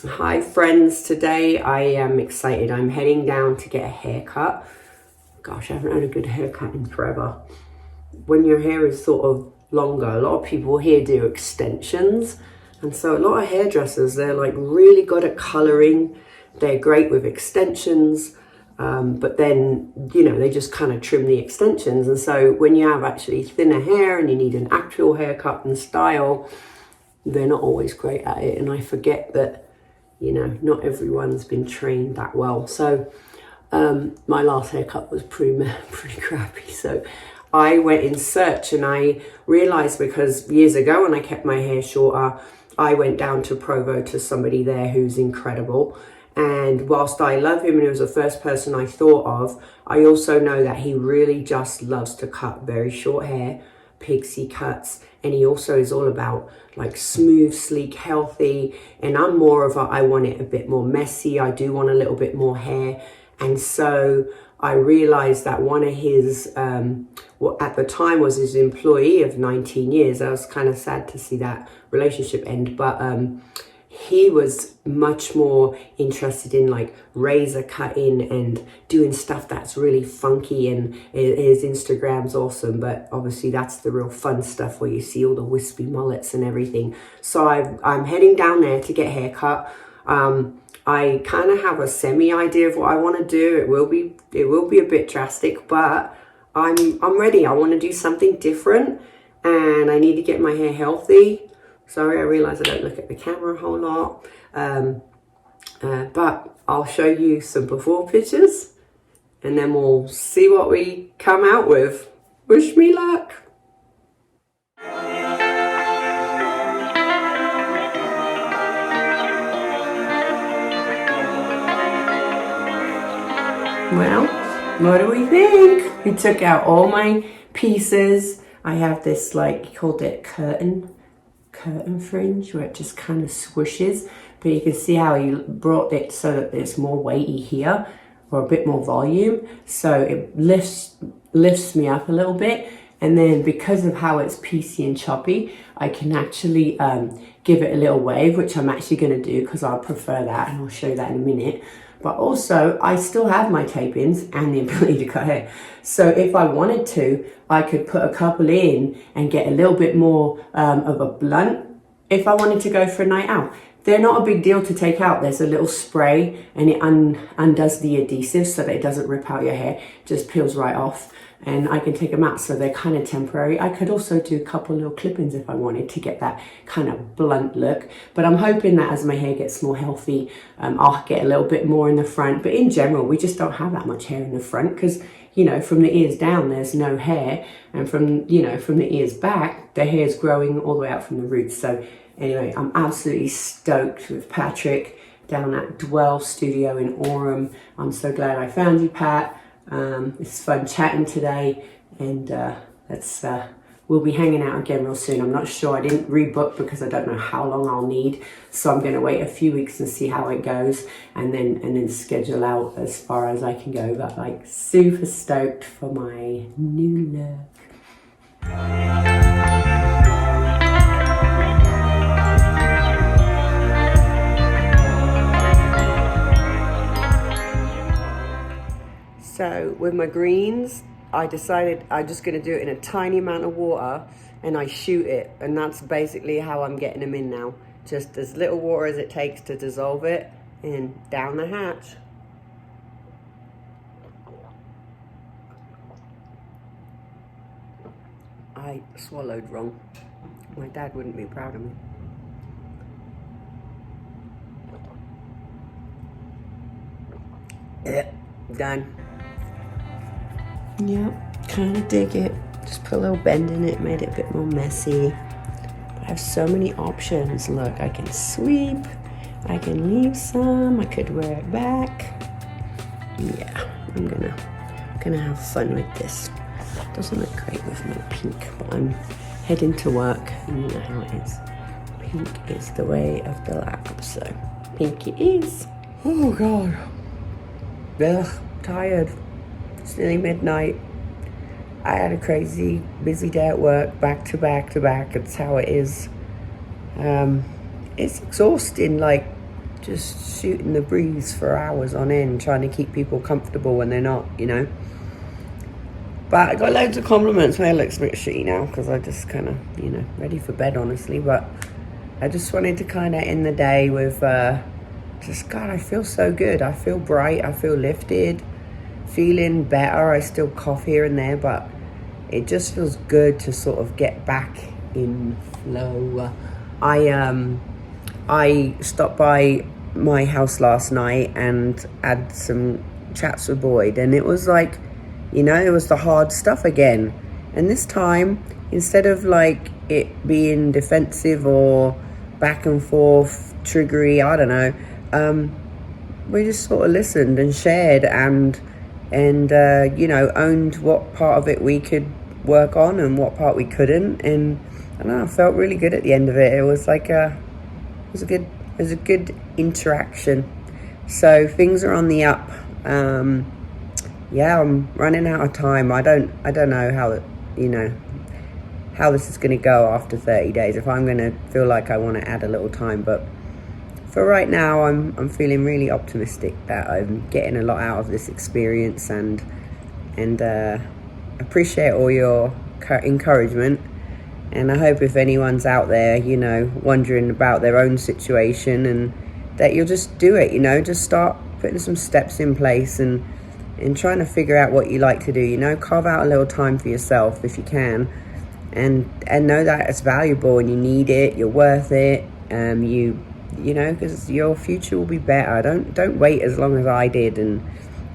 Hi friends, today I am excited. I'm heading down to get a haircut. Gosh, I haven't had a good haircut in forever. When your hair is sort of longer, a lot of people here do extensions. And so a lot of hairdressers, they're like really good at coloring. They're great with extensions. But then, they just kind of trim the extensions. And so when you have actually thinner hair and you need an actual haircut and style, they're not always great at it. And I forget that not everyone's been trained that well. So my last haircut was pretty crappy. So I went in search, and I realized, because years ago when I kept my hair shorter, I went down to Provo to somebody there who's incredible. And whilst I love him and he was the first person I thought of, I also know that he really just loves to cut very short hair, pixie cuts, and he also is all about like smooth, sleek, healthy. And I'm more of I want it a bit more messy. I do want a little bit more hair. And so I realized that one of his, what at the time was his employee of 19 years. I was kind of sad to see that relationship end, but he was much more interested in like razor cutting and doing stuff that's really funky, and his Instagram's awesome, but obviously that's the real fun stuff where you see all the wispy mullets and everything. So I'm heading down there to get a haircut. I kind of have a semi idea of what I want to do. It will be a bit drastic, but I'm ready. I want to do something different, and I need to get my hair healthy. Sorry, I realize I don't look at the camera a whole lot, but I'll show you some before pictures, and then we'll see what we come out with. Wish me luck. Well, what do we think? We took out all my pieces. I have this, like, he called it curtain fringe, where it just kind of swooshes, but you can see how he brought it so that it's more weighty here, or a bit more volume, so it lifts me up a little bit. And then because of how it's piecey and choppy, I can actually give it a little wave, which I'm actually going to do because I prefer that, and I'll show you that in a minute. But also, I still have my tape-ins and the ability to cut hair. So if I wanted to, I could put a couple in and get a little bit more of a blunt if I wanted to go for a night out. They're not a big deal to take out. There's a little spray, and it undoes the adhesive so that it doesn't rip out your hair. It just peels right off, and I can take them out, so they're kind of temporary. I could also do a couple little clip-ins if I wanted to get that kind of blunt look. But I'm hoping that as my hair gets more healthy, I'll get a little bit more in the front. But in general, we just don't have that much hair in the front because, from the ears down, there's no hair. And from the ears back, the hair is growing all the way out from the roots. So anyway, I'm absolutely stoked with Patrick down at Dwell Studio in Orem. I'm so glad I found you, Pat. It's fun chatting today, and we'll be hanging out again real soon. I'm not sure. I didn't rebook because I don't know how long I'll need, so I'm going to wait a few weeks and see how it goes, and then schedule out as far as I can go. But like, super stoked for my new look. So with my greens, I decided I'm just going to do it in a tiny amount of water, and I shoot it, and that's basically how I'm getting them in now. Just as little water as it takes to dissolve it, and down the hatch. I swallowed wrong. My dad wouldn't be proud of me. Done. Yep, kind of dig it. Just put a little bend in it, made it a bit more messy. But I have so many options. Look, I can sweep, I can leave some, I could wear it back. Yeah, I'm gonna have fun with this. Doesn't look great with my pink, but I'm heading to work, and you know how it is. Pink is the way of the lab, so pink it is. Oh God. Ugh, tired. It's nearly midnight. I had a crazy busy day at work, back to back to back. It's how it is. It's exhausting, like just shooting the breeze for hours on end, trying to keep people comfortable when they're not, you know. But I got loads of compliments. My hair looks a bit shitty now because I just kind of, you know, ready for bed, honestly. But I just wanted to kind of end the day with just, God, I feel so good. I feel bright. I feel lifted, feeling better. I still cough here and there, but it just feels good to sort of get back in flow. I stopped by my house last night and had some chats with Boyd, and it was like, you know, it was the hard stuff again. And this time, instead of like it being defensive or back and forth, triggery, I don't know, we just sort of listened and shared and you know, owned what part of it we could work on and what part we couldn't. And I don't know, I felt really good at the end of it. It was like it was a good interaction. So things are on the up. Yeah, I'm running out of time. I don't know how, you know, how this is going to go after 30 days, if I'm going to feel like I want to add a little time. But for right now, I'm feeling really optimistic that I'm getting a lot out of this experience, and appreciate all your encouragement. And I hope if anyone's out there, you know, wondering about their own situation, and that you'll just do it, you know, just start putting some steps in place and trying to figure out what you like to do, you know, carve out a little time for yourself if you can, and know that it's valuable and you need it, you're worth it, you know, because your future will be better. Don't wait as long as I did and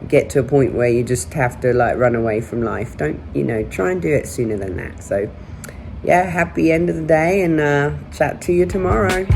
get to a point where you just have to like run away from life. Don't, you know, try and do it sooner than that. So yeah, happy end of the day, and chat to you tomorrow.